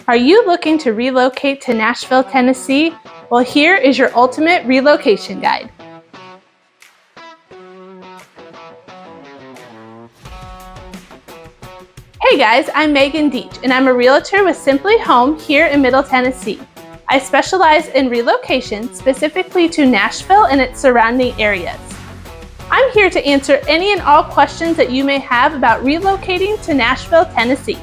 Are you looking to relocate to Nashville, Tennessee? Well, here is your ultimate relocation guide. Hey guys, I'm Megan Dietsch, and I'm a realtor with simpliHŌM here in Middle Tennessee. I specialize in relocation, specifically to Nashville and its surrounding areas. I'm here to answer any and all questions that you may have about relocating to Nashville, Tennessee.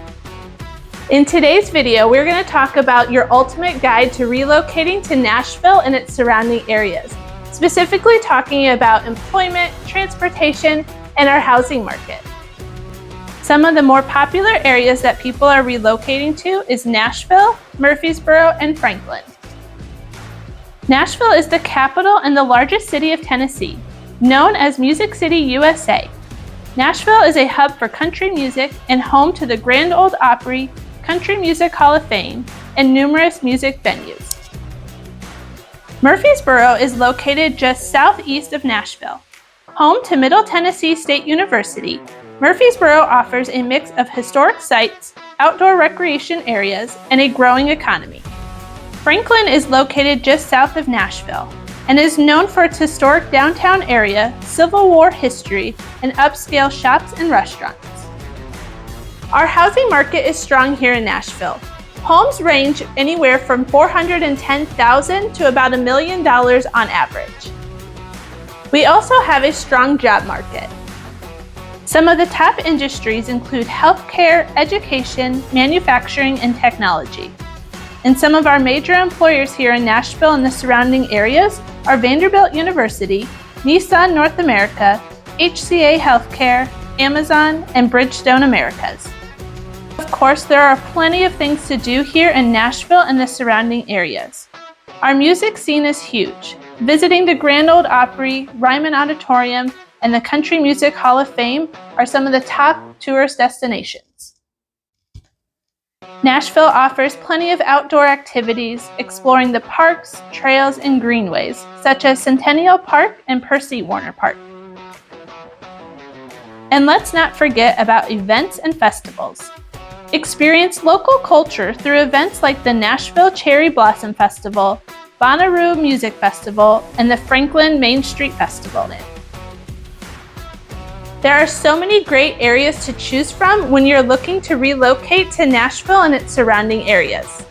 In today's video, we're going to talk about your ultimate guide to relocating to Nashville and its surrounding areas, specifically talking about employment, transportation, and our housing market. Some of the more popular areas that people are relocating to is Nashville, Murfreesboro, and Franklin. Nashville is the capital and the largest city of Tennessee, known as Music City, USA. Nashville is a hub for country music and home to the Grand Ole Opry, Country Music Hall of Fame, and numerous music venues. Murfreesboro is located just southeast of Nashville. Home to Middle Tennessee State University, Murfreesboro offers a mix of historic sites, outdoor recreation areas, and a growing economy. Franklin is located just south of Nashville and is known for its historic downtown area, Civil War history, and upscale shops and restaurants. Our housing market is strong here in Nashville. Homes range anywhere from $410,000 to about $1 million on average. We also have a strong job market. Some of the top industries include healthcare, education, manufacturing, and technology. And some of our major employers here in Nashville and the surrounding areas are Vanderbilt University, Nissan North America, HCA Healthcare, Amazon, and Bridgestone Americas. Of course, there are plenty of things to do here in Nashville and the surrounding areas. Our music scene is huge. Visiting the Grand Ole Opry, Ryman Auditorium, and the Country Music Hall of Fame are some of the top tourist destinations. Nashville offers plenty of outdoor activities, exploring the parks, trails, and greenways, such as Centennial Park and Percy Warner Park. And let's not forget about events and festivals. Experience local culture through events like the Nashville Cherry Blossom Festival, Bonnaroo Music Festival, and the Franklin Main Street Festival. There are so many great areas to choose from when you're looking to relocate to Nashville and its surrounding areas.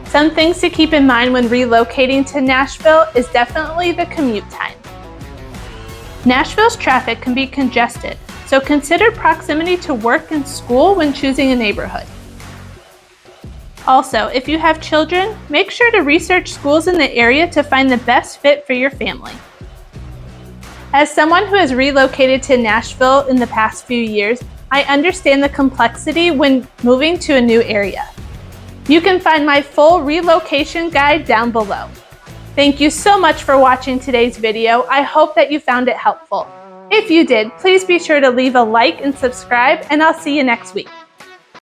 Some things to keep in mind when relocating to Nashville is definitely the commute time. Nashville's traffic can be congested, so consider proximity to work and school when choosing a neighborhood. Also, if you have children, make sure to research schools in the area to find the best fit for your family. As someone who has relocated to Nashville in the past few years, I understand the complexity when moving to a new area. You can find my full relocation guide down below. Thank you so much for watching today's video. I hope that you found it helpful. If you did, please be sure to leave a like and subscribe, and I'll see you next week.